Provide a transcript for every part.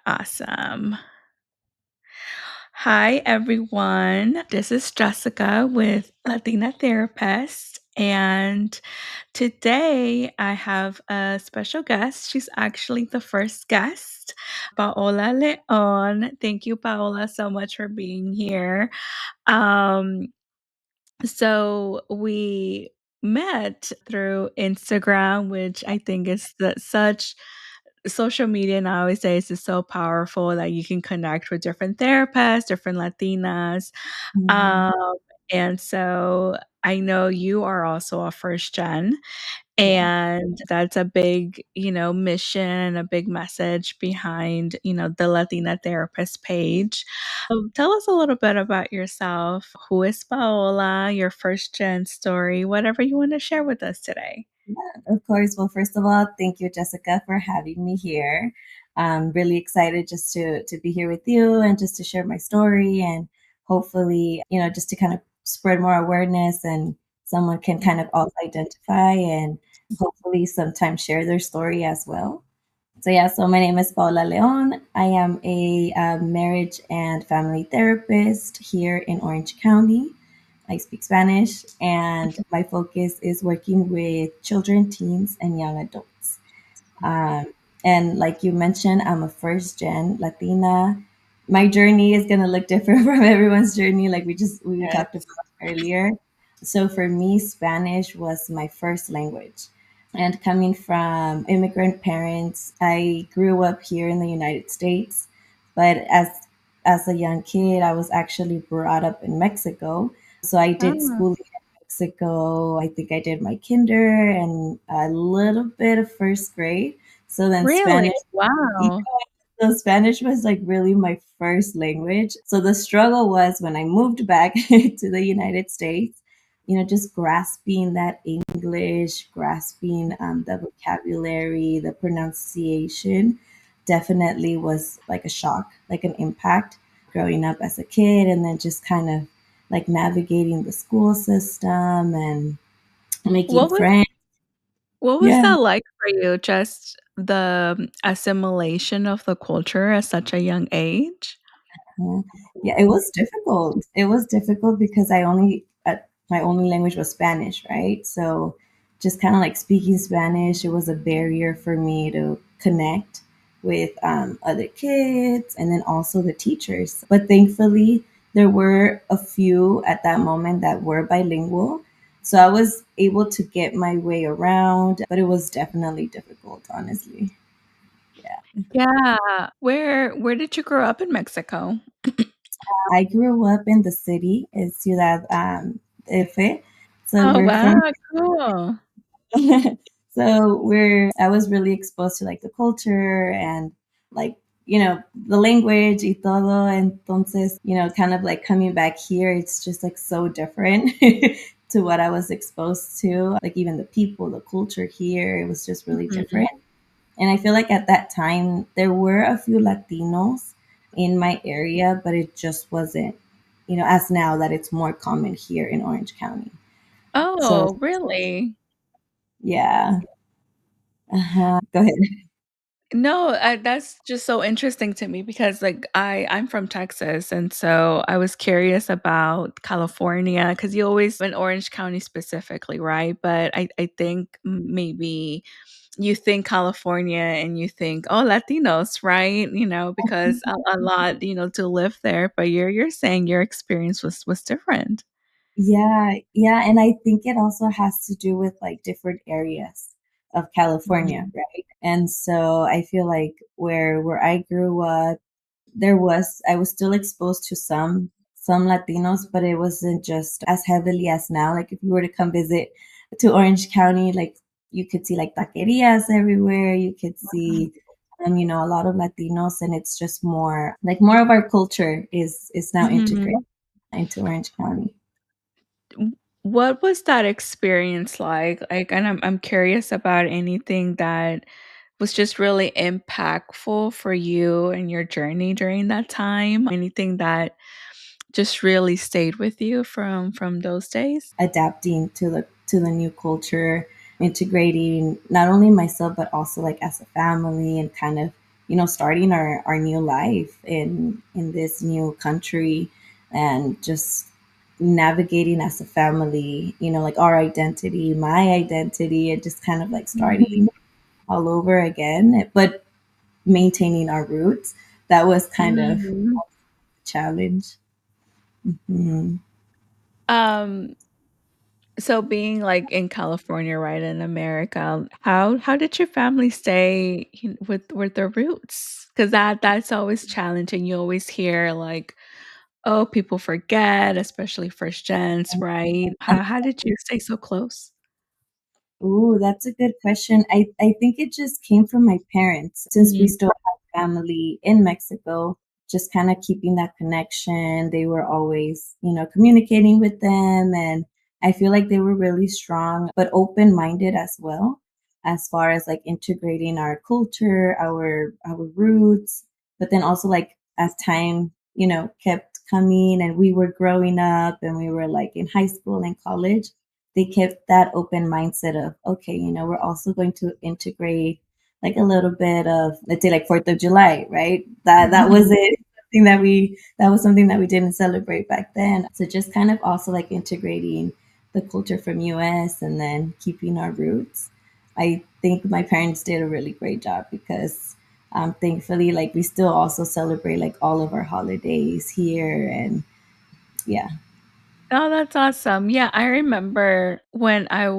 Awesome. Hi, everyone. This is Jessica with Latina Therapists. And today I have a special guest. She's actually the first guest, Paola Leon. Thank you, Paola, so much for being here. Um, so we met through Instagram, which I think is such social media nowadays is so powerful that you can connect with different therapists, different Latinas. Mhm. Um, and so I know you are also a first gen, Yeah. and that's a big, mission, a big message behind, the Latina Therapist page. Tell us a little bit about yourself. Who is Paola, your first gen story, whatever you want to share with us today. Of course. Well, first of all, thank you, Jessica, for having me here. I'm really excited just to be here with you and just to share my story and hopefully, just to kind of spread more awareness and someone can kind of also identify and hopefully sometimes share their story as well. So yeah, so my name is Paola Leon. I am a marriage and family therapist here in Orange County. I speak Spanish, and my focus is working with children, teens, and young adults. Um, and like you mentioned, I'm a first gen Latina. My journey is gonna look different from everyone's journey, like we talked about Yes. earlier. So for me, Spanish was my first language. And coming from immigrant parents, I grew up here in the United States, but as a young kid, I was actually brought up in Mexico. So I did Oh, schooling in Mexico. I think I did my kinder and a little bit of first grade. So then really? Spanish, yeah, Wow. so Spanish was like really my first language. So the struggle was when I moved back to the United States, just grasping that English, grasping the vocabulary, the pronunciation definitely was like a shock, like an impact growing up as a kid and then just kind of like navigating the school system and making What was friends. what was Yeah. that like for you? Just the assimilation of the culture at such a young age? Yeah, yeah, it was difficult. It was difficult because my only language was Spanish, right? So just kind of like speaking Spanish, it was a barrier for me to connect with other kids and then also the teachers. But thankfully, there were a few at that moment that were bilingual. So I was able to get my way around, but it was definitely difficult, honestly. Yeah. Yeah. Where did you grow up in Mexico? I grew up in the city, in Ciudad F. So Oh, we're wow, from, cool. I was really exposed to like the culture and like, the language y todo. Entonces, kind of like coming back here, it's just like so different to what I was exposed to. Like even the people, the culture here, it was just really Mhm. different. And I feel like at that time, there were a few Latinos in my area, but it just wasn't, as now that it's more common here in Orange County. So, Oh, really? yeah. Go ahead. No, that's just so interesting to me because, like, I'm from Texas, and so I was curious about California because you always in Orange County specifically, right? But I think maybe you think California and you think, "Oh, Latinos," right? Because a lot, to live there, but you're saying your experience was different. Yeah, yeah. And I think it also has to do with like different areas of California, Mhm. right? And so I feel like where I grew up, I was still exposed to some Latinos, but it wasn't just as heavily as now. Like if you were to come visit to Orange County, like you could see like taquerias everywhere. You could see a lot of Latinos, and it's just more of our culture is now integrated Mhm. into Orange County. What was that experience like? Like, and I'm curious about anything that was just really impactful for you and your journey during that time? Anything that just really stayed with you from those days? Adapting to the new culture, integrating not only myself but also like as a family and kind of starting our new life in this new country, and just navigating as a family, like our identity, my identity, and just kind of like starting all over again, but maintaining our roots. That was kind of a Mhm. challenge. Mhm. Um, so being, like, in California, right, in America, how did your family stay with their roots? Because that's always challenging. You always hear, like, "Oh, people forget," especially first gens, right? How did you stay so close? Ooh, that's a good question. I think it just came from my parents. Since we Mhm. still have family in Mexico, just kind of keeping that connection. They were always, communicating with them. And I feel like they were really strong, but open minded as well, as far as like integrating our culture, our roots. But then also, like, as time, kept coming and we were growing up and we were like in high school and college, they kept that open mindset of, okay, we're also going to integrate like a little bit of, let's say, like Fourth of July, right? That was it. That was something that we didn't celebrate back then. So just kind of also like integrating the culture from US and then keeping our roots. I think my parents did a really great job because thankfully, like, we still also celebrate like all of our holidays here. And yeah. Oh, that's awesome. Yeah, I remember when I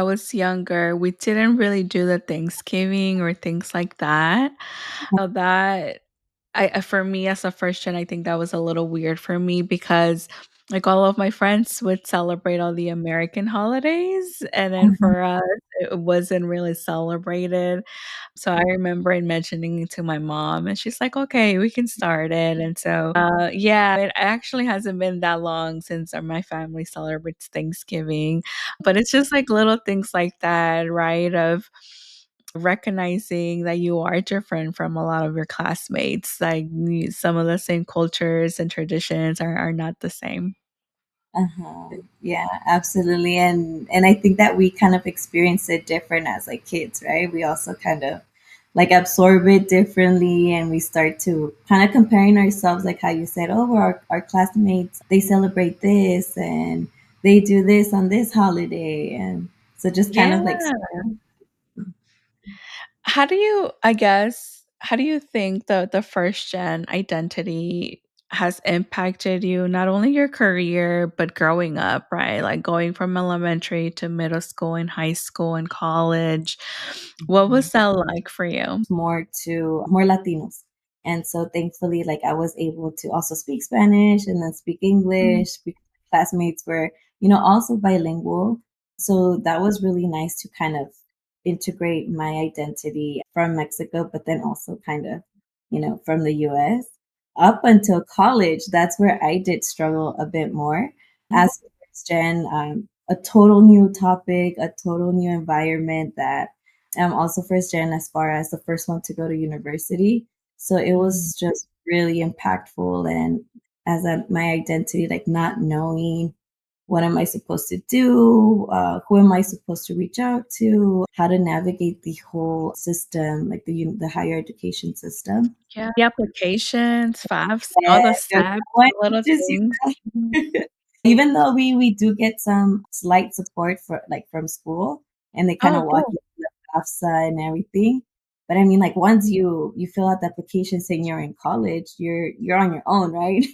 was younger, we didn't really do the Thanksgiving or things like that. That for me as a first gen, I think that was a little weird for me because like all of my friends would celebrate all the American holidays, and then Mhm. for us, it wasn't really celebrated. So I remember in mentioning it to my mom, and she's like, "Okay, we can start it." And so, yeah, it actually hasn't been that long since my family celebrates Thanksgiving, but it's just like little things like that, right? Of recognizing that you are different from a lot of your classmates. Like some of the same cultures and traditions are not the same. Uh-huh. Yeah, absolutely. And I think that we kind of experience it different as like kids, right? We also kind of like absorb it differently, and we start to kind of comparing ourselves, like how you said, oh, well, our classmates, they celebrate this and they do this on this holiday. And so just kind Yeah. of like, How do you think the first gen identity has impacted you, not only your career, but growing up, right? Like going from elementary to middle school and high school and college. What was that like for you? more to more Latinos. And so thankfully, like, I was able to also speak Spanish and then speak Mm. English because my classmates were, also bilingual. So that was really nice to kind of integrate my identity from Mexico, but then also kind of, from the US. Up until college, that's where I did struggle a bit more. As a first gen, a total new topic, a total new environment that I'm also first gen as far as the first one to go to university. So it Mm. was just really impactful. And as my identity, like not knowing what am I supposed to do, who am I supposed to reach out to, how to navigate the whole system, like the higher education system. Yeah. The applications, FAFSA, all Yeah, the no steps, one the little teaches things. Mhm. you. Even though we do get some slight support for like from school, and they kind Oh, of walk cool. you through the FAFSA and everything. But I mean, like, once you fill out the application saying you're in college, you're on your own, right?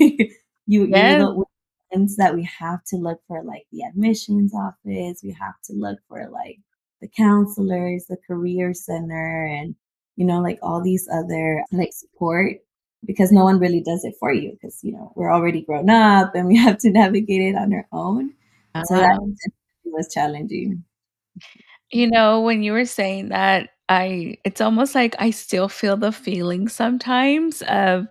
You're Yes. the ones that we have to look for, like the admissions office. We have to look for like the counselors, the career center, and like all these other like support, because no one really does it for you because we're already grown up and we have to navigate it on our own. So that Wow. was challenging. When you were saying that, it's almost like I still feel the feeling sometimes of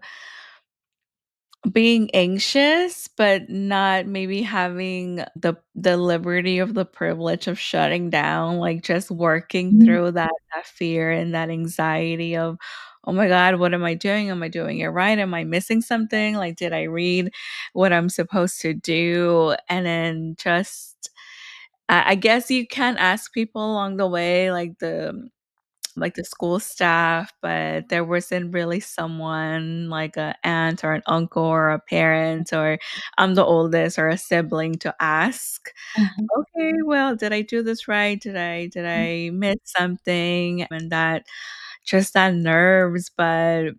being anxious, but not maybe having the liberty of the privilege of shutting down, like, just working Mhm. through that fear and that anxiety of, "Oh my god, what am I doing? Am I doing it right? Am I missing something? Like, did I read what I'm supposed to do?" And then just I guess you can ask people along the way, like, like the school staff, but there wasn't really someone like a aunt or an uncle or a parent, or I'm the oldest, or a sibling to ask, "Okay, well, did I do this right? Did I miss something?" And that just that nerves, but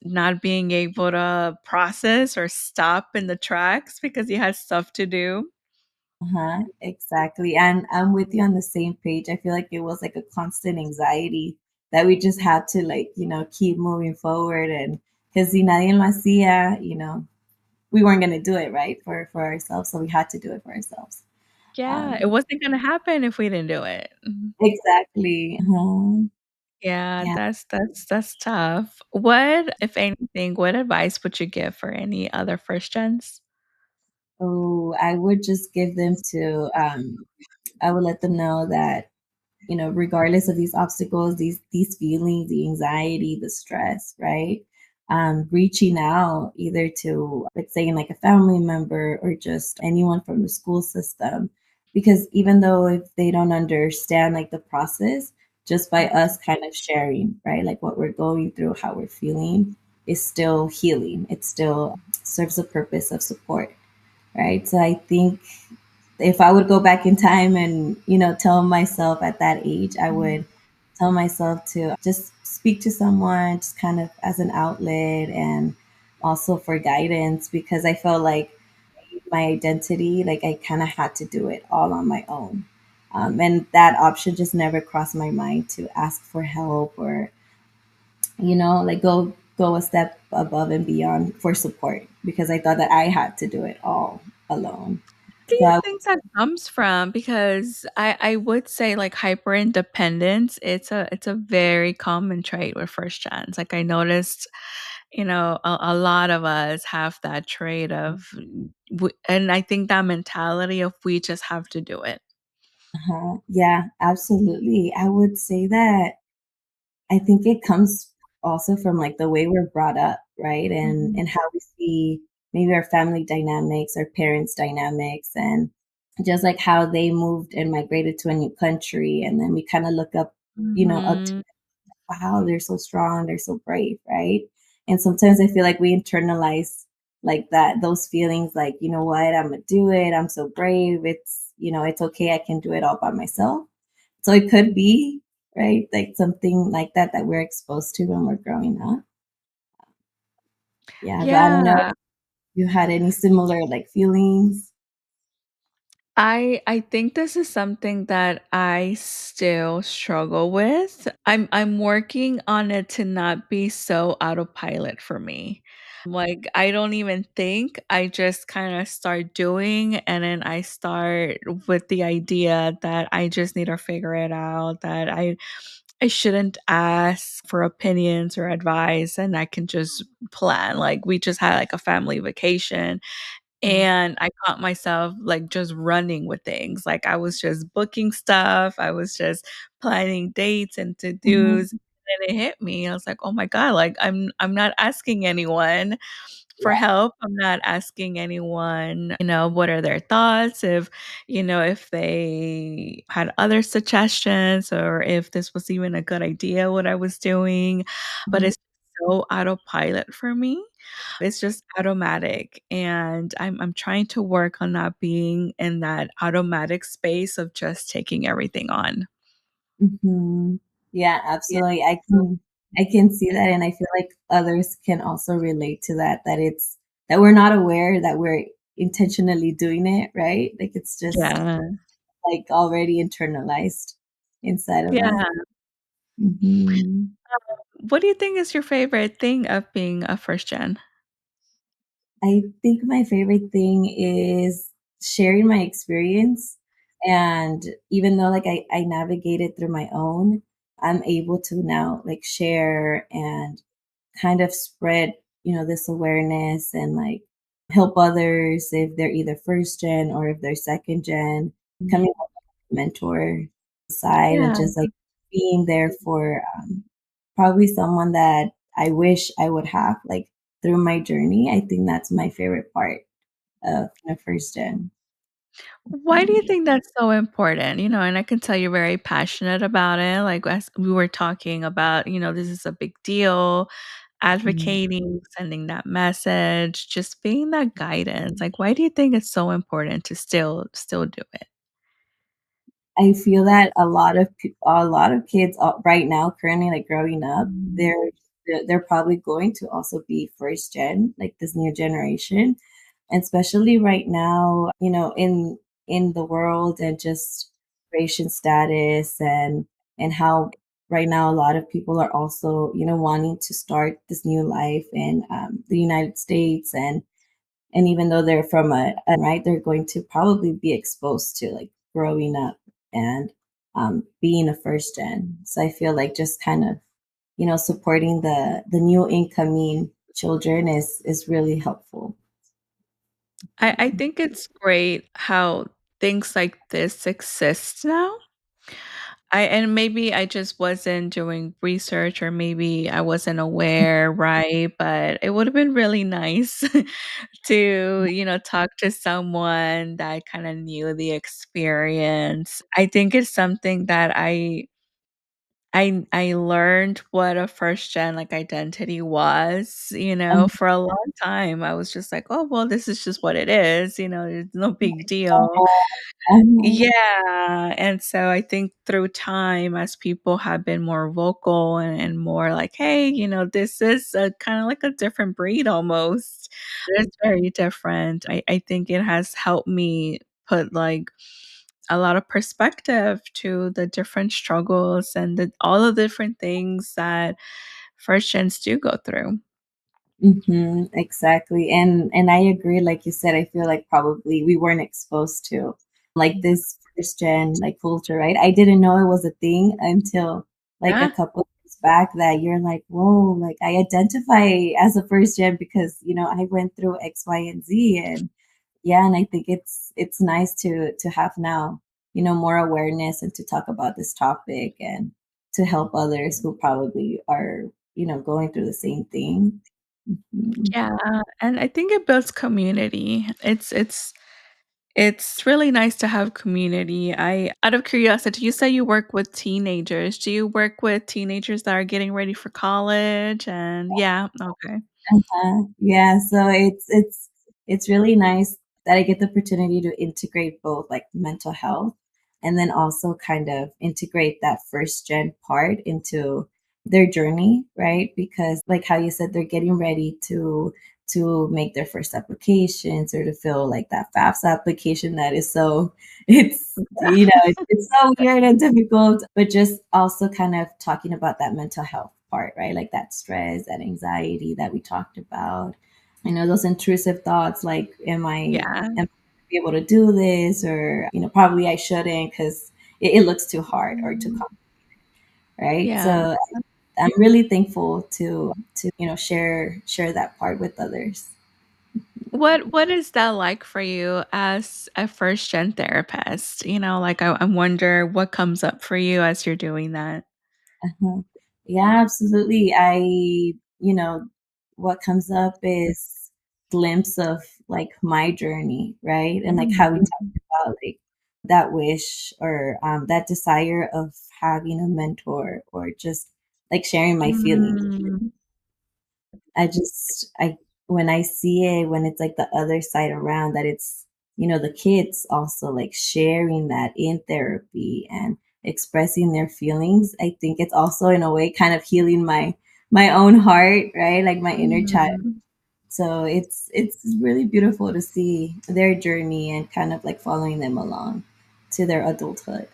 not being able to process or stop in the tracks because you had stuff to do. Uh-huh, exactly, and I'm with you on the same page. I feel like it was like a constant anxiety that we just had to like, keep moving forward and because si nadie lo hacía, we weren't gonna do it, right, for ourselves, so we had to do it for ourselves. Yeah, it Um, wasn't gonna happen if we didn't do it. Mhm. exactly. Yeah, Yeah. that's tough. What, if anything, what advice would you give for any other first gens? Oh, I would just give them to, I would let them know that regardless of these obstacles, these feelings, the anxiety, the stress, right? Reaching out either to, let's say, like a family member or just anyone from the school system, because even though if they don't understand like the process, just by us kind of sharing, right, like what we're going through, how we're feeling, is still healing. It still serves a purpose of support, right? So I think if I would go back in time and, tell myself at that age, I would tell myself to just speak to someone, just kind of as an outlet and also for guidance because I felt like my identity, like I kind of had to do it all on my own. And that option just never crossed my mind to ask for help or, like go a step above and beyond for support because I thought that I had to do it all alone. Do So you think that comes from? Because I would say, like, hyper independence, it's a very common trait with first gens. Like, I noticed, a lot of us have that trait of and I think that mentality of we just have to do it. Yeah, absolutely. I would say that I think it comes also from like the way we're brought up, right? And Mhm. how we see maybe our family dynamics, our parents' dynamics, and just like how they moved and migrated to a new country. And then we kind of look up, up to Mhm. wow, they're so strong, they're so brave, right? And sometimes I feel like we internalize like that, those feelings like, you know what, I'm gonna do it, I'm so brave, it's okay, I can do it all by myself. So it could be, right? Like something like that that we're exposed to when we're growing up. Yeah, but I don't know if Yeah. you had any similar like feelings. I think this is something that I still struggle with. I'm working on it to not be so autopilot for me. Like, I don't even think, I just kinda start doing, and then I start with the idea that I just need to figure it out, that I shouldn't ask for opinions or advice, and I can just plan. Like, we just had, like, a family vacation, Mhm, and I caught myself, like, just running with things, like, I was just booking stuff, I was just planning dates and mhm, to-dos, and it hit me, I was like, "Oh my god," like, I'm not asking anyone for yeah, help, I'm not asking anyone, what are their thoughts, if they had other suggestions or if this was even a good idea what I was doing, but mhm, it's so autopilot for me. It's just automatic, and I'm trying to work on not being in that automatic space of just taking everything on. mhm. Yeah, Yeah. absolutely. I can see that, and I feel like others can also relate to that, that it's that we're not aware that we're intentionally doing it, right? Like it's just Yeah. like already internalized inside of us. Yeah. Mhm. What do you think is your favorite thing of being a first gen? I think my favorite thing is sharing my experience. And even though like I navigated through my own, I'm able to now like share and kind of spread, this awareness and like help others if they're either first gen or if they're second gen, Mhm. coming up with a mentor side and Yeah. just like being there for probably someone that I wish I would have like through my journey. I think that's my favorite part of first gen. Why do you think that's so important? And I can tell you're very passionate about it. Like, as we were talking about, this is a big deal, Mhm. advocating, sending that message, just being that guidance. Like, why do you think it's so important to still do it? I feel that a lot of kids right now, currently, like growing up, Mm. they're probably going to also be first gen, like this new generation, and especially right now, in the world and just creation status and how right now a lot of people are also wanting to start this new life in the United States and even though they're from a right, they're going to probably be exposed to like growing up and being a first gen. So I feel like just kind of, supporting the new incoming children is really helpful. I think it's great how things like this exist now. And maybe I just wasn't doing research or maybe I wasn't aware, right? But it would have been really nice to, talk to someone that kind of knew the experience. I think it's something that I learned what a first gen like identity was, for a long time. I was just like, "Oh, well, this is just what it is, it's no big deal." Mhm. Yeah, and so I think through time, as people have been more vocal and more like, "Hey, this is a kinda like a different breed almost." It's very different. I think it has helped me put, like, a lot of perspective to the different struggles and all the different things that first gens do go through. Exactly. And I agree, like you said, I feel like probably we weren't exposed to like this first gen like culture, right? I didn't know it was a thing until like a Yeah. couple years back that you're like, whoa, like I identify as a first gen because, I went through X, Y, and Z and yeah, and I think it's nice to have now, more awareness and to talk about this topic and to help others who probably are, going through the same thing. Mhm. Yeah, and I think it builds community. It's really nice to have community. I Out of curiosity, you say you work with teenagers. Do you work with teenagers that are getting ready for college? And yeah, okay. Uh-huh. Yeah, so it's really nice that I get the opportunity to integrate both like mental health and then also kind of integrate that first gen part into their journey, right? Because like how you said they're getting ready to make their first applications or to fill like that FAFSA application that is so it's so weird and difficult, but just also kind of talking about that mental health part, right? Like that stress, that anxiety that we talked about. Those intrusive thoughts like, Yeah, am I be able to do this? Or, probably I shouldn't because it looks too hard or too mhm, complex, right? yeah. So I'm really thankful to share that part with others. What is that like for you as a first gen therapist? Like I wonder what comes up for you as you're doing that. Uh-huh. Yeah, absolutely. What comes up is glimpse of like my journey, right? And like how we Mhm. talked about like that wish or that desire of having a mentor or just like sharing my feelings. Mm. I when I see it, when it's like the other side around that it's, the kids also like sharing that in therapy and expressing their feelings, I think it's also in a way kind of healing my own heart, right? Like my inner child. Mhm. So it's really beautiful to see their journey and kind of like following them along to their adulthood.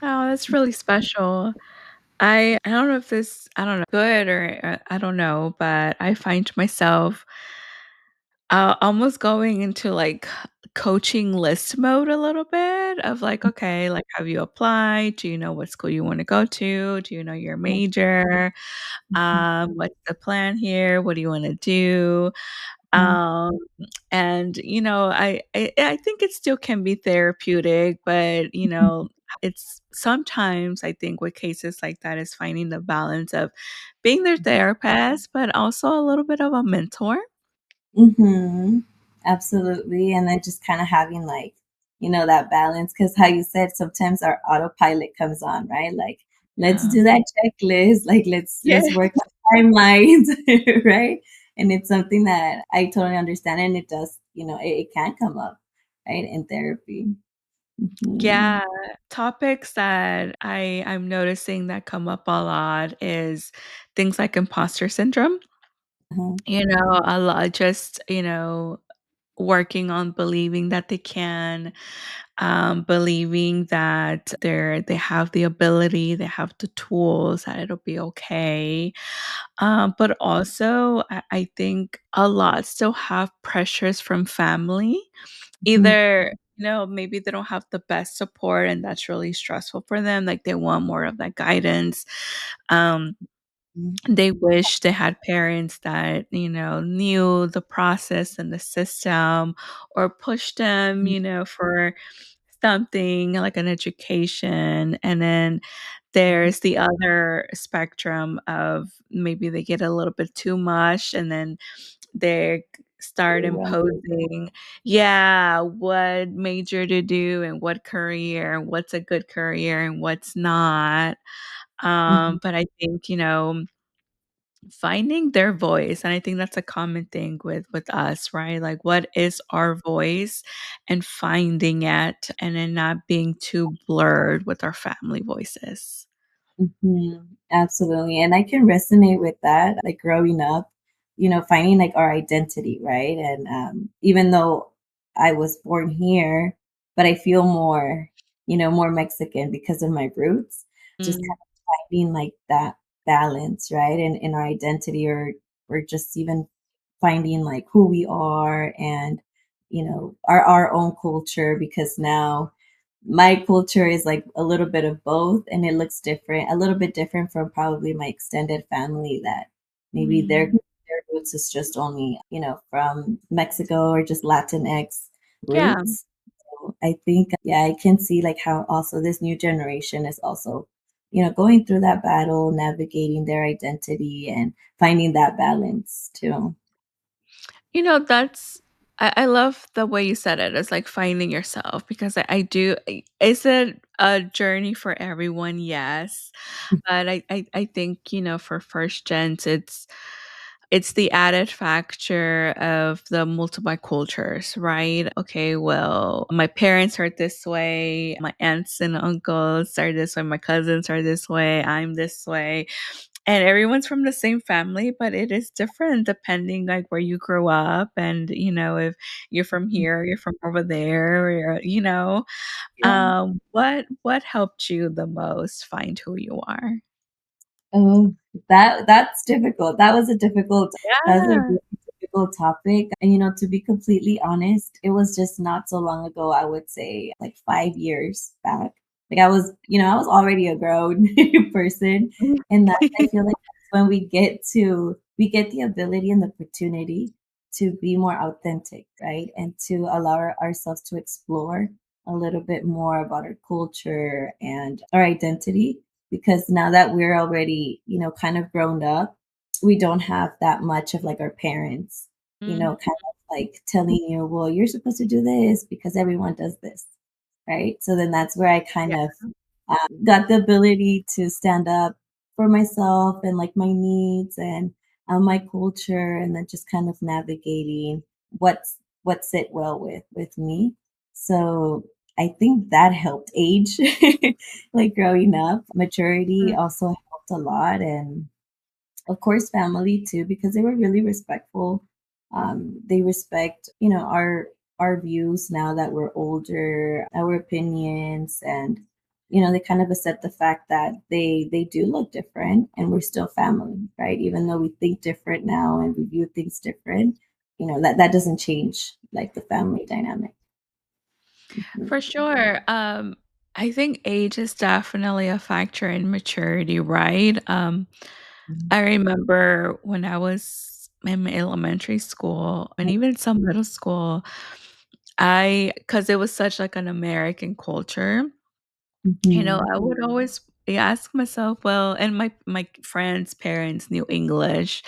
Oh, that's really special. I don't know if this I don't know, good or I don't know, but I find myself, almost going into, like, coaching list mode a little bit of, like, okay, like, have you applied? Do you know what school you wanna go to? Do you know your major? What's the plan here? What do you wanna do? Mhm. Um, and, I think it still can be therapeutic, but, it's sometimes I think with cases like that is finding the balance of being their therapist, but also a little bit of a mentor. Mhm. Absolutely, and then just kinda having, like, that balance. Because how you said, sometimes our autopilot comes on, right? Like, let's Yeah. do that checklist. Like, let's Yeah. work on timelines, right? And it's something that I totally understand, and it does, it can come up, right, in therapy. Mhm. Yeah, topics that I'm noticing that come up a lot is things like imposter syndrome. Uh-huh. A lot just, working on believing that they can, believing that they have the ability, they have the tools, that it'll be okay. But also, I think a lot still have pressures from family. Mhm. Either, maybe they don't have the best support and that's really stressful for them, like, they want more of that guidance. Um, Mhm. they wish they had parents that, knew the process and the system or pushed them, for something like an education. And then Mhm. there's the other spectrum of maybe they get a little bit too much and then they start Yeah. imposing, yeah, what major to do and what career and what's a good career and what's not. Mhm. But I think, finding their voice, and I think that's a common thing with us, right? Like, what is our voice and finding it and then not being too blurred with our family voices. Mhm. Absolutely. And I can resonate with that. Like growing up, finding like our identity, right? And even though I was born here, but I feel more, more Mexican because of my roots, just Mm, kind of finding like that balance, right? And in our identity, or just even finding like who we are, and our own culture, because now my culture is like a little bit of both, and it looks different, a little bit different from probably my extended family, that maybe their mm. their roots is just only, from Mexico, or just Latinx Yeah. roots. So I think, yeah, I can see like how also this new generation is also, going through that battle, navigating their identity and finding that balance too. That's I love the way you said it. It's like finding yourself because I do is it a journey for everyone? Yes. But I think, for first gens, it's the added factor of the multiple cultures, right? Okay, well, my parents are this way, my aunts and uncles are this way, my cousins are this way, I'm this way. And everyone's from the same family, but it is different depending like where you grew up and, if you're from here, you're from over there, or, Yeah. what helped you the most find who you are? Oh, that's difficult. That was a Yeah. really difficult topic. And to be completely honest, it was just not so long ago, I would say like 5 years back. Like I was already a grown person. And that I feel like that's when we get the ability and the opportunity to be more authentic, right? And to allow ourselves to explore a little bit more about our culture and our identity, because now that we're already, kind of grown up, we don't have that much of like our parents, Mhm. kind of like telling you, well, you're supposed to do this because everyone does this, right? So then that's where I kind Yeah. of got the ability to stand up for myself and like my needs and my culture, and then just kind of navigating what sit well with me. So I think that helped age, like growing up. Maturity Mm, also helped a lot, and of course family too, because they were really respectful. They respect, our views now that we're older, our opinions, and they kind of accept the fact that they do look different, and we're still family, right? Even though we think different now and we view things different, that doesn't change like the family dynamic. Mhm. for sure. I think age is definitely a factor in maturity, right? I remember when I was in elementary school and even some middle school, because it was such like an American culture, Mhm. I would always I ask myself, well, and my friends' parents knew English,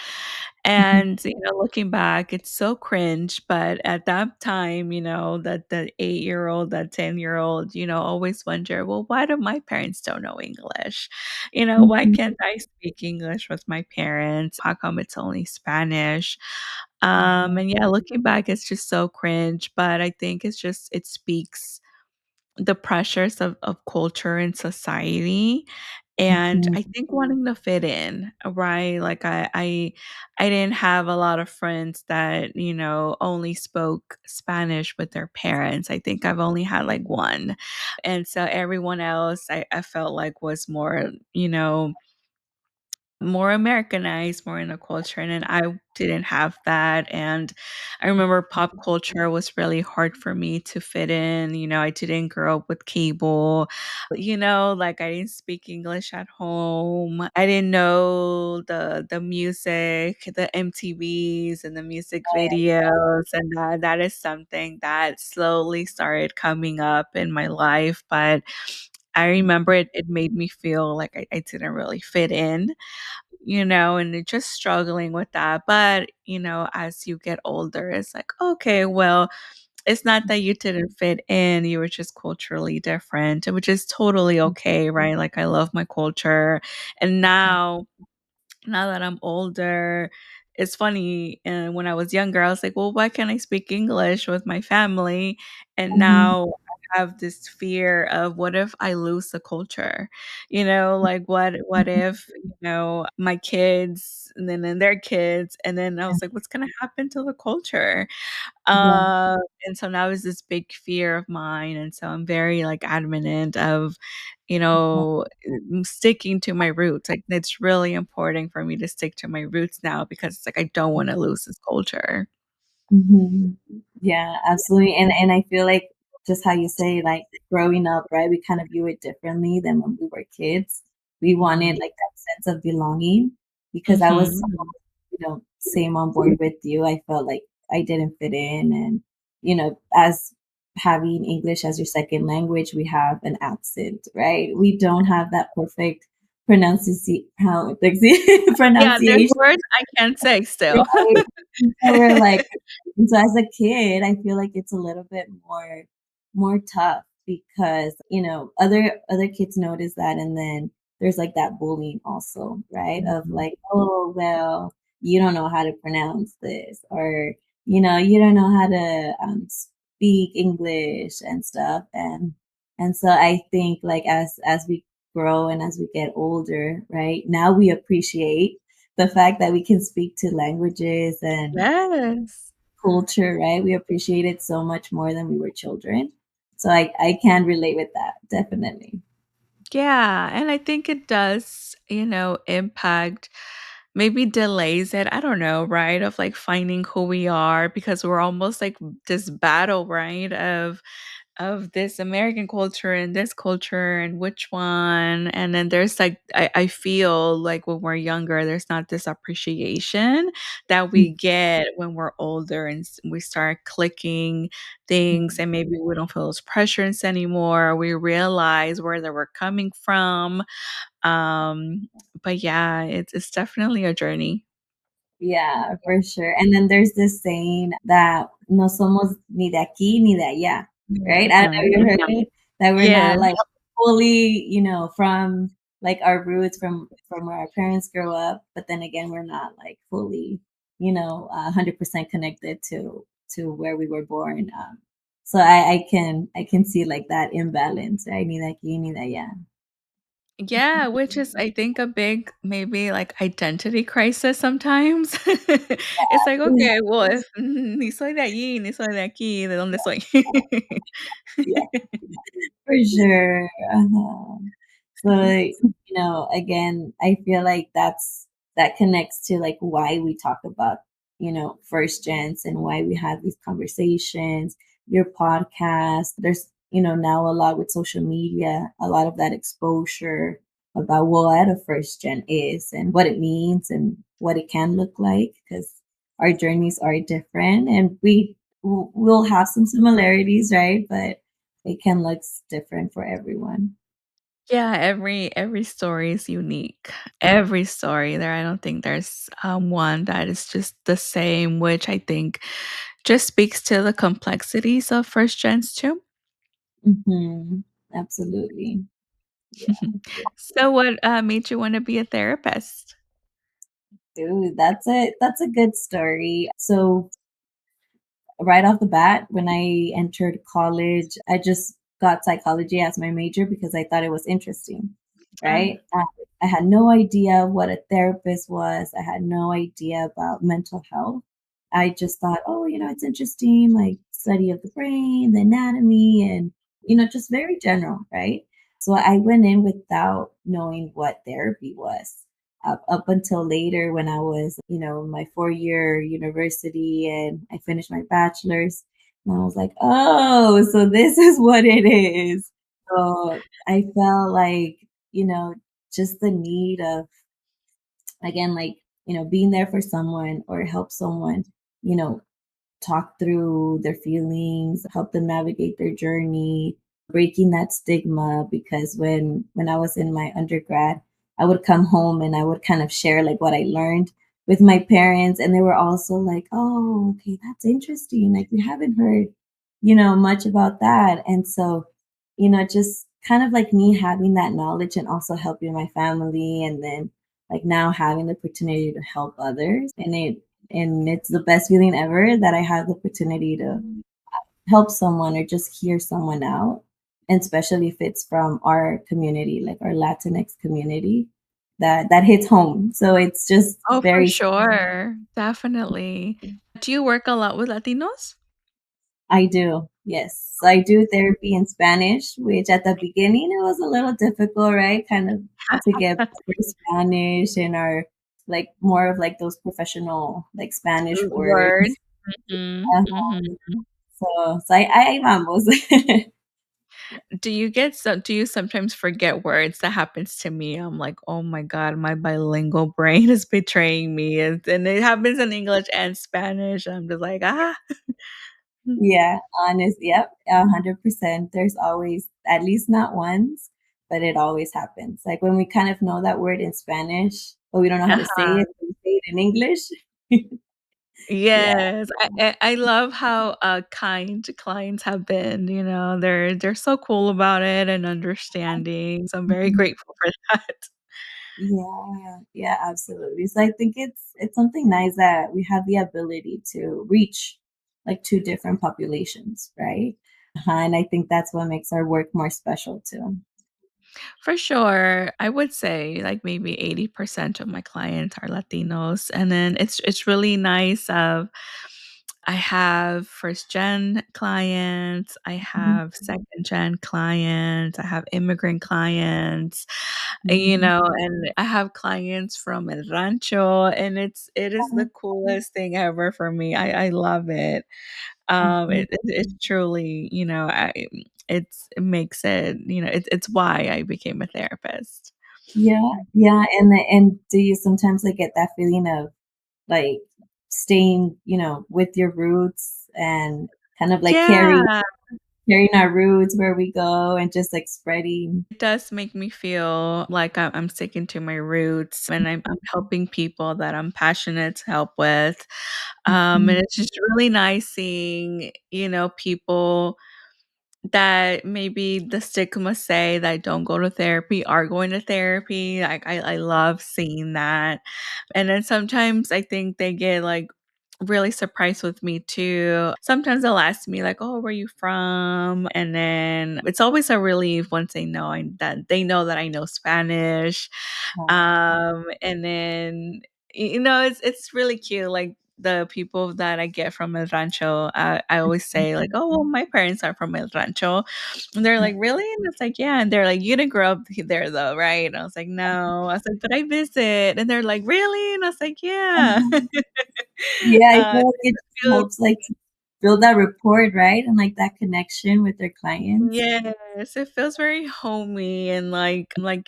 and, looking back, it's so cringe, but at that time, that 8-year-old, that 10-year-old, always wonder, "Well, why do my parents don't know English?" "Why Mhm. can't I speak English with my parents? How come it's only Spanish?" And yeah, looking back, it's just so cringe, but I think it speaks the pressures of culture and society, and Mhm. I think wanting to fit in, right? Like, I didn't have a lot of friends that, only spoke Spanish with their parents. I think I've only had, like, 1, and so everyone else I felt like was more Americanized, more in the culture, and then I didn't have that, and I remember pop culture was really hard for me to fit in. I didn't grow up with cable, like, I didn't speak English at home. I didn't know the music, the MTVs and the music videos, and that is something that slowly started coming up in my life, but I remember it made me feel like I didn't really fit in, and just struggling with that. But, as you get older, it's like, okay, well, it's not that you didn't fit in, you were just culturally different, which is totally okay, right? Like, I love my culture. And now that I'm older, it's funny, and when I was younger, I was like, "Well, why can't I speak English with my family?" And Mhm. now I have this fear of what if I lose the culture? Like, what if, my kids and then their kids, and then I was like, "What's gonna happen to the culture?" Yeah. And so now is this big fear of mine, and so I'm very, like, adamant of, sticking to my roots. Like, it's really important for me to stick to my roots now because it's like I don't wanna lose this culture. Mhm. Yeah, absolutely, and I feel like just how you say, like, growing up, right, we kind of view it differently than when we were kids. We wanted, Mhm. like, that sense of belonging because I was, Mhm. same on board with you. I felt like I didn't fit in and, as having English as your second language, we have an accent, right? We don't have that perfect Yeah, there's pronunciation. words I can't say still. Right. And so we're like and so as a kid, I feel like it's a little bit more tough because, other kids notice that and then there's like that bullying also, right? Of Mhm. like, "Oh, well, you don't know how to pronounce this," or, "You don't know how to, speak English," and stuff, and so I think, like, as we grow and as we get older, right, now we appreciate the fact that we can speak 2 languages and Yes. culture, right? We appreciate it so much more than we were children. So I can relate with that, definitely. Yeah, and I think it does, impact, maybe delays it. I don't know, right? Of like finding who we are because we're almost like this battle, right? Of this American culture and this culture and which one. And then there's like I feel like when we're younger, there's not this appreciation that Mm, we get when we're older and we start clicking things and maybe we don't feel those pressures anymore. We realize where they were coming from. But yeah, it's definitely a journey. yeah, for sure. And then there's this saying that no somos ni de aquí ni de allá, right? I don't know Mhm. if you heard it, that we're not Yes. like fully, from like our roots from where our parents grew up, but then again, we're not like fully, 100% connected to where we were born. So I can see like that imbalance, right? Ni de aquí ni de allá. Yeah, which is I think a big maybe like identity crisis sometimes. It's like, okay, well, if ni soy de allí, ni soy de aquí, ¿de dónde soy? Yeah. For sure, uh-huh. So, again, I feel like that connects to, like, why we talk about, first gens and why we have these conversations, your podcast. There's, now a lot with social media, a lot of that exposure about what a first gen is and what it means and what it can look like, because our journeys are different and we'll have some similarities, right? But it can look different for everyone. Yeah, every story is unique. Every story there, I don't think there's, one that is just the same, which I think just speaks to the complexities of first gens too. Mhm. Absolutely. Yeah. So what, made you wanna be a therapist? Dude, that's a good story. So right off the bat, when I entered college, I just got psychology as my major because I thought it was interesting, Ah, right? I had no idea what a therapist was. I had no idea about mental health. I just thought, oh, it's interesting, like study of the brain, the anatomy, and, just very general, right? So I went in without knowing what therapy was. Up until later when I was, my 4-year university and I finished my bachelor's, and I was like, "Oh, so this is what it is." So I felt like, you know, just the need of, again, like, being there for someone or help someone, you know, talk through their feelings, help them navigate their journey, breaking that stigma because when I was in my undergrad, I would come home and I would kind of share like what I learned with my parents and they were also like, "Oh, okay, that's interesting. Like we haven't heard, much about that." And so, just kind of like me having that knowledge and also helping my family and then like now having the opportunity to help others and it's the best feeling ever that I have the opportunity to help someone or just hear someone out, and especially if it's from our community, like our Latinx community, that hits home. So it's just oh, for very sure, definitely. Do you work a lot with Latinos? I do, yes. So I do therapy in Spanish, which at the beginning it was a little difficult, right? Kind of to get better Spanish and our like more of like those professional like Spanish words. Word. Mhm, mhm. So I vamos. Do you sometimes forget words? That happens to me. I'm like, "Oh my god, my bilingual brain is betraying me," and it happens in English and Spanish. I'm just like, "Ah." Yeah, honest, yep, 100%. There's always at least not once, but it always happens. Like when we kind of know that word in Spanish, but we don't know how to say Uh-huh. it, we say it in English. Yeah. Yes, I love how, kind clients have been, they're so cool about it and understanding, so I'm very Mhm. grateful for that. Yeah, yeah, absolutely. So I think it's something nice that we have the ability to reach like 2 different populations, right? And I think that's what makes our work more special too. For sure. I would say like maybe 80% of my clients are Latinos. And then it's really nice of I have first gen clients, I Mhm, have second gen clients, I have immigrant clients, mhm. and I have clients from El Rancho and it is the coolest thing ever for me. I love it. It's truly, it makes it, it's why I became a therapist. Yeah, yeah, and do you sometimes, like, get that feeling of, like, staying, with your roots and kind of, like, Yeah, carrying our roots where we go and just, like, spreading. it does make me feel like I'm sticking to my roots and I'm helping people that I'm passionate to help with. And Mhm, it's just really nice seeing, people that maybe the stigma say that don't go to therapy are going to therapy. Like I love seeing that. And then sometimes I think they get like really surprised with me too. Sometimes they'll ask me like, "Oh, where you from?" And then it's always a relief once they know that they know that I know Spanish. And then it's really cute. Like the people that I get from El Rancho, I always say like, "Oh, well, my parents are from El Rancho," and they're like, "Really?" And it's like, "Yeah." And they're like, "You didn't grow up there, though, right?" And I was like, "No." I was like, "But I visit," and they're like, "Really?" And I was like, "Yeah." mhm. Yeah, I It feel like it just feels helps, like, to build that rapport, right? And, like, that connection with their clients. yes, it feels very homey and,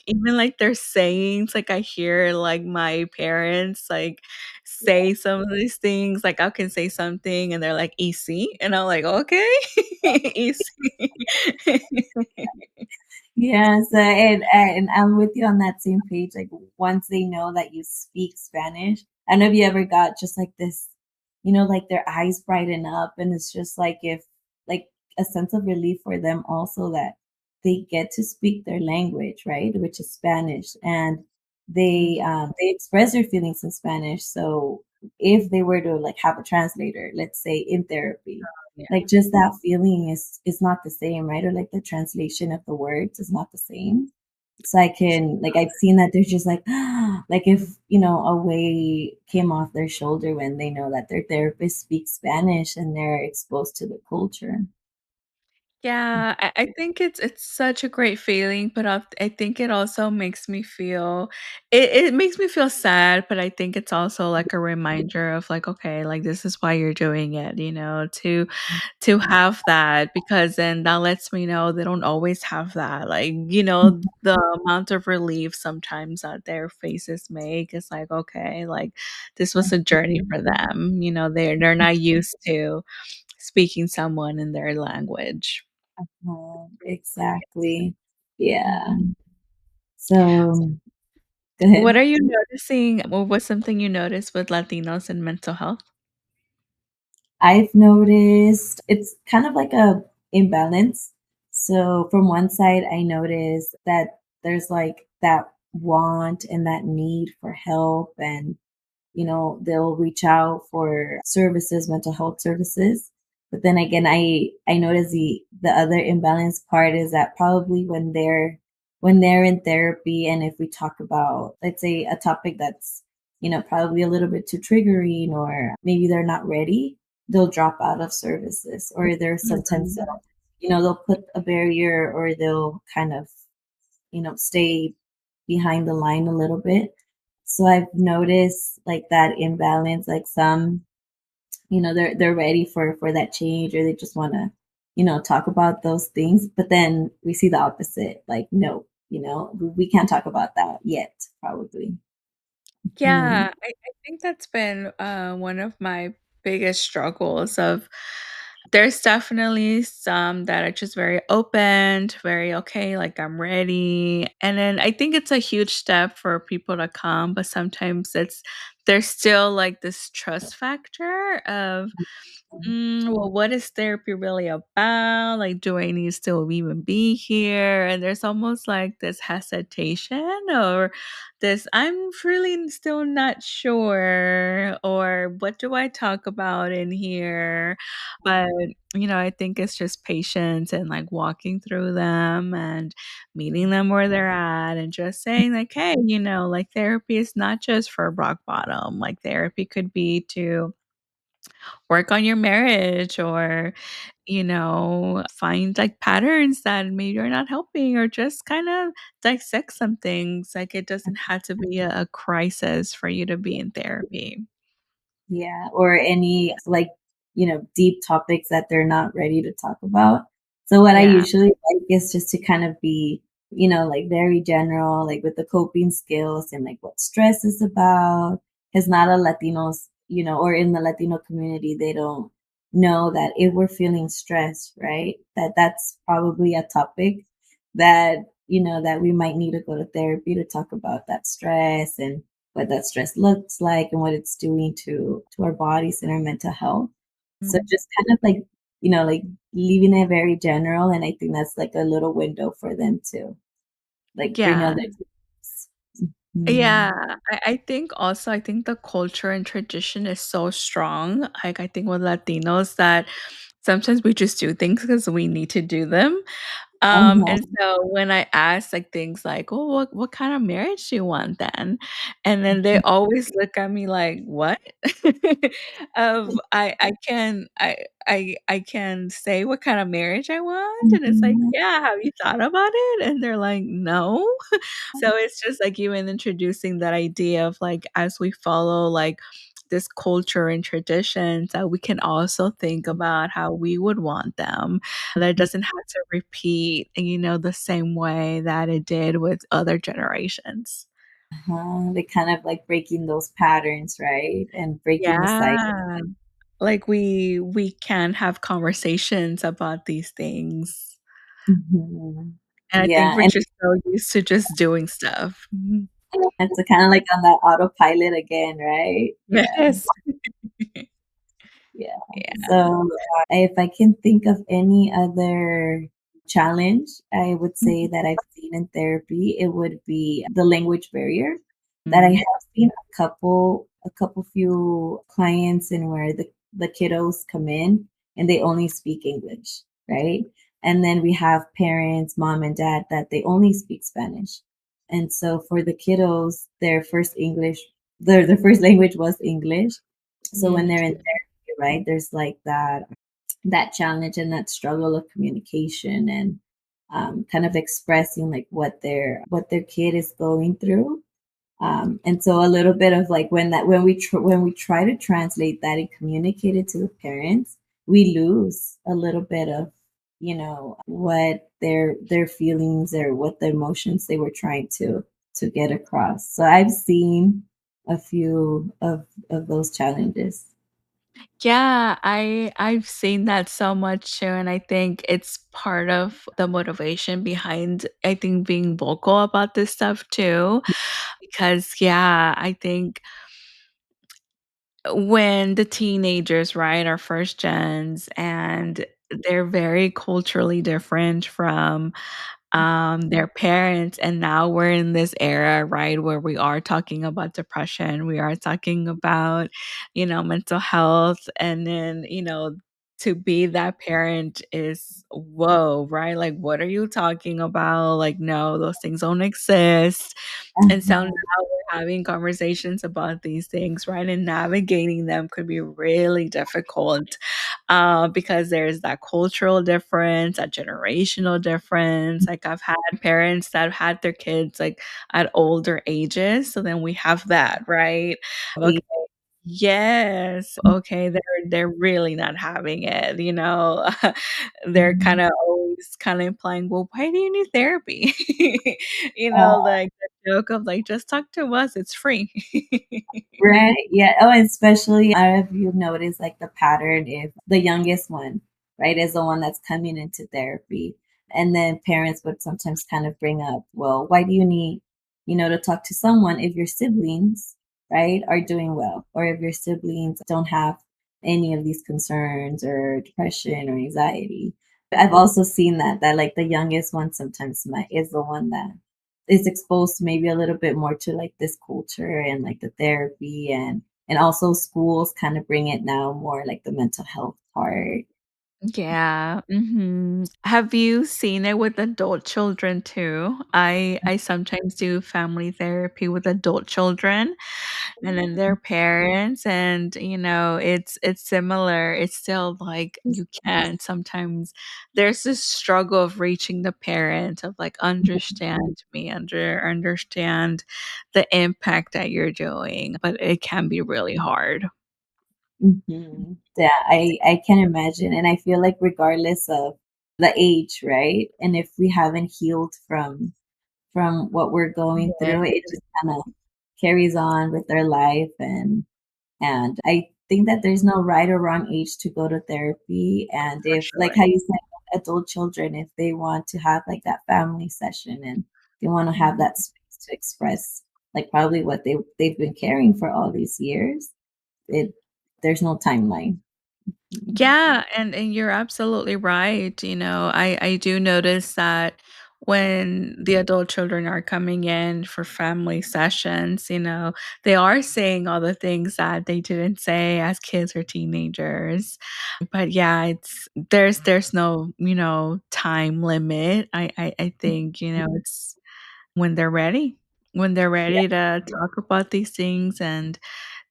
even, like, their sayings, like, I hear, like, my parents, like, Yeah. say some of these things, like, I can say something and they're like, "Easy," and I'm like, "Okay, easy." Yes, and I'm with you on that same page. Like once they know that you speak Spanish, I don't know if you ever got just like this, like their eyes brighten up, and it's just like if like a sense of relief for them also that they get to speak their language, right, which is Spanish, and they express their feelings in Spanish. So if they were to like have a translator, let's say in therapy, like, just that feeling is not the same, right? Or, like, the translation of the words is not the same. So I can like, I've seen that they're just like, like, if, a weight came off their shoulder when they know that their therapist speaks Spanish and they're exposed to the culture. Yeah, I think it's such a great feeling, but I think it also makes me feel it makes me feel sad, but I think it's also like a reminder of like, okay, like this is why you're doing it, to have that because then that lets me know they don't always have that. Like, the amount of relief sometimes that their faces make is like, okay, like this was a journey for them. They're not used to speaking someone in their language. Exactly. Yeah. Mhm. So go What ahead. are you noticing or what's something you notice with Latinos in mental health? I've noticed it's kind of like a imbalance. So from one side, I notice that there's like that want and that need for help, and they'll reach out for services, mental health services. But then again, I notice the other imbalance part is that probably when they're in therapy, and if we talk about, let's say, a topic that's probably a little bit too triggering, or maybe they're not ready, they'll drop out of services, or there's sometimes Mhm. they'll put a barrier, or they'll kind of stay behind the line a little bit. So I've noticed like that imbalance, like some, they're ready for that change, or they just want to, talk about those things. But then we see the opposite, like, no, we can't talk about that yet, probably. Mhm. Yeah, I think that's been, one of my biggest struggles of there's definitely some that are just very open, very, "Okay, like, I'm ready," and then I think it's a huge step for people to come, but sometimes there's still, like, this trust factor of well, what is therapy really about? Like, do I need to still even be here? And there's almost like this hesitation or this, I'm really still not sure, or what do I talk about in here? But, I think it's just patience and like walking through them and meeting them where they're at and just saying, like, hey, like therapy is not just for rock bottom. Like, therapy could be to work on your marriage or, find like patterns that maybe you're not helping or just kind of dissect some things. Like it doesn't have to be a crisis for you to be in therapy. Yeah, or any like, deep topics that they're not ready to talk about. So what I Yeah. usually like is just to kind of be, like very general, like with the coping skills and like what stress is about. Because not a Latinos, or in the Latino community, they don't know that if we're feeling stressed, right? That's probably a topic that, that we might need to go to therapy to talk about that stress and what that stress looks like and what it's doing to our bodies and our mental health. So Mhm. just kind of like, like leaving it very general, and I think that's like a little window for them to like bring Yeah. other things. Yeah, Mhm. I think the culture and tradition is so strong. Like I think with Latinos that sometimes we just do things because we need to do them. Uh-huh. And so when I ask like things like, "Oh, what kind of marriage do you want then?" And then they always look at me like, "What?" I can say what kind of marriage I want, and it's like, Mhm. "Yeah, have you thought about it?" And they're like, "No." So it's just like even introducing that idea of like as we follow like this culture and traditions that we can also think about how we would want them. That it doesn't have to repeat, the same way that it did with other generations. They kind of like breaking those patterns, right? And breaking the cycle. Yeah. Like we can have conversations about these things. Mhm. And I think Yeah, we're and just so used to just doing stuff. Mhm. it's kinda like on that autopilot again, right? Yeah, Yes. yeah. Yeah. So, if I can think of any other challenge, I would say Mhm. that I've seen in therapy, it would be the language barrier that I Mm. have seen a couple few clients in where the kiddos come in and they only speak English, right? And then we have parents, mom and dad, that they only speak Spanish. And so for the kiddos, their first language was English. So when Mm. they're in therapy, right, there's like that challenge and that struggle of communication and kind of expressing like what their kid is going through. And so a little bit of like when we try to translate that and communicate it to the parents, we lose a little bit of what their feelings or what the emotions they were trying to get across. So I've seen a few of those challenges. Yeah, I've seen that so much too, and I think it's part of the motivation behind, I think, being vocal about this stuff too, because, yeah, I think when the teenagers, right, are first gens and they're very culturally different from their parents. And now we're in this era, right, where we are talking about depression, we are talking about, mental health. And then, to be that parent is whoa, right? Like, what are you talking about? Like, no, those things don't exist. And so now Uh-huh. we're having conversations about these things, right? And navigating them could be really difficult because there's that cultural difference, that generational difference. Like I've had parents that have had their kids like at older ages. So then we have that, right? Okay. Yes. Okay. They're really not having it. They're kind of always kind of implying, well, why do you need therapy? Like the joke of like, just talk to us, it's free. Right, yeah. Oh, and especially, I don't know if you've noticed, like, the pattern if the youngest one, right, is the one that's coming into therapy, and then parents would sometimes kind of bring up, "Well, why do you need to talk to someone if your siblings, right, are doing well, or if your siblings don't have any of these concerns or depression or anxiety?" I've also seen that, like, the youngest one sometimes might is the one that is exposed maybe a little bit more to like this culture and like the therapy and also schools kind of bring it now more like the mental health part. Yeah, mhm. Have you seen it with adult children too? I sometimes do family therapy with adult children and then their parents and, it's similar. It's still like you can't sometimes there's this struggle of reaching the parent of like, "Understand me, understand the impact that you're doing," but it can be really hard. Yeah, I can imagine, and I feel like regardless of the age, right? And if we haven't healed from what we're going Yeah. through, it just kind of carries on with their life. And I think that there's no right or wrong age to go to therapy. And For if, like sure. how you said, adult children, if they want to have like that family session and they want to have that space to express like probably what they've been carrying for all these years, it there's no timeline. Mhm. Yeah, and you're absolutely right. I do notice that when the adult children are coming in for family sessions, they are saying all the things that they didn't say as kids or teenagers. But yeah, there's no, time limit. I think, it's when they're ready. When they're Yeah. ready to talk about these things and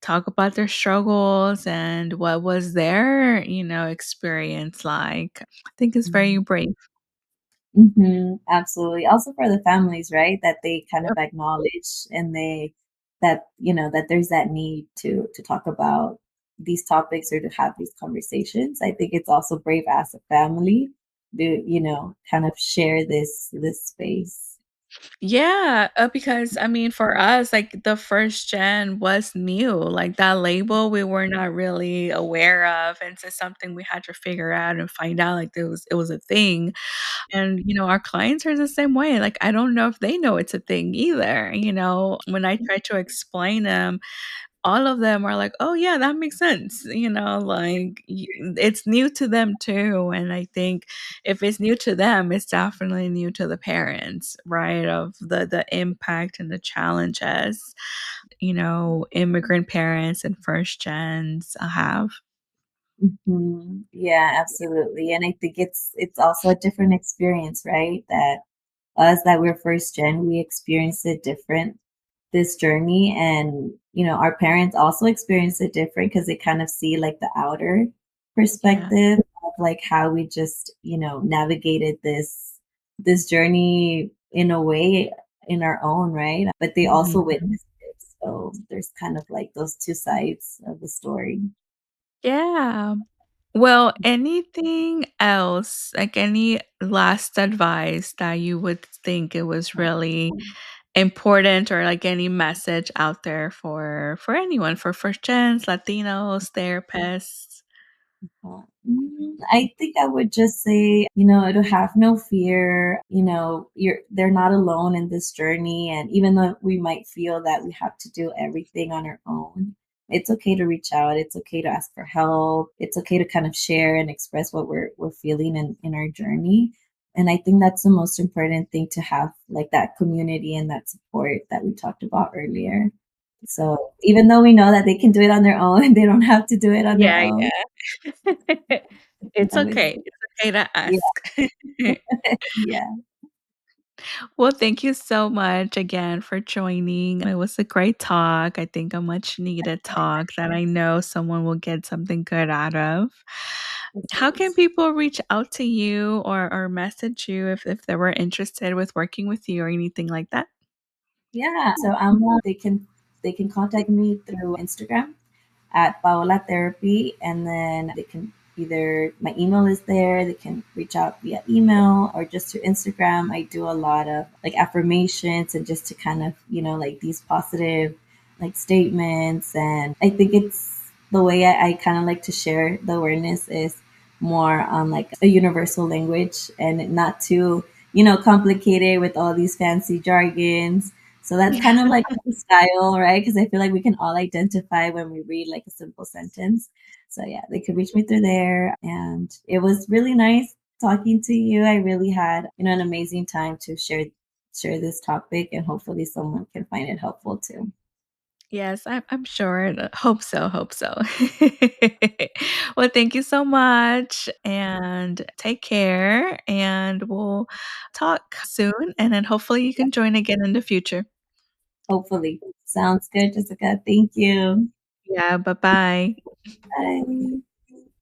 talk about their struggles and what was their, experience like. I think it's very brave. Absolutely. Also for the families, right? That they kind of Yep. acknowledge and that there's that need to talk about these topics or to have these conversations. I think it's also brave as a family to kind of share this space. Yeah, because I mean, for us, like the first gen was new. Like that label, we were not really aware of, and so something we had to figure out and find out. Like it was a thing, and our clients are the same way. Like I don't know if they know it's a thing either. When I try to explain them, all of them are like, "Oh, yeah, that makes sense," like, it's new to them too, and I think if it's new to them, it's definitely new to the parents, right, of the impact and the challenges, immigrant parents and first gens have. Mhm. Yeah, absolutely, and I think it's also a different experience, right? That us that we're first gen, we experience it different, this journey, and, our parents also experience it different because they kind of see, like, the outer Yeah. perspective of, like, how we just, navigated this journey in a way in our own, right? But they also Mhm. witnessed it, so there's kind of, like, those 2 sides of the story. Yeah. Well, anything else, like any last advice that you would think it was really important or like any message out there for anyone, for first gens, Latinos, therapists? I think I would just say, to have no fear, they're not alone in this journey. And even though we might feel that we have to do everything on our own, it's okay to reach out. It's okay to ask for help. It's okay to kind of share and express what we're feeling in our journey. And I think that's the most important thing to have, like that community and that support that we talked about earlier. So even though we know that they can do it on their own, they don't have to do it on their Yeah, own. yeah. It's I would okay. say, It's okay to yeah, ask. yeah, Well, thank you so much again for joining. It was a great talk. I think a much needed talk that I know someone will get something good out of. of How can course. people reach out to you or message you if they were interested with working with you or anything like that? Yeah, so they can contact me through Instagram at Paola Therapy, and then they can either my email is there, they can reach out via email or just through Instagram. I do a lot of like affirmations and just to kind of, like these positive like statements. And I think it's the way I kind of like to share the awareness is more on like a universal language and not too, complicated with all these fancy jargons. So that's kind of like the style, right? Because I feel like we can all identify when we read like a simple sentence. So yeah, they could reach me through there. And it was really nice talking to you. I really had, an amazing time to share this topic, and hopefully someone can find it helpful too. Yes, I'm sure. Hope so, hope so. Well, thank you so much, and take care, and we'll talk soon, and then hopefully you Yeah, can join again in the future. hopefully. Sounds good, Jessica. Thank you. Yeah, bye-bye. Bye.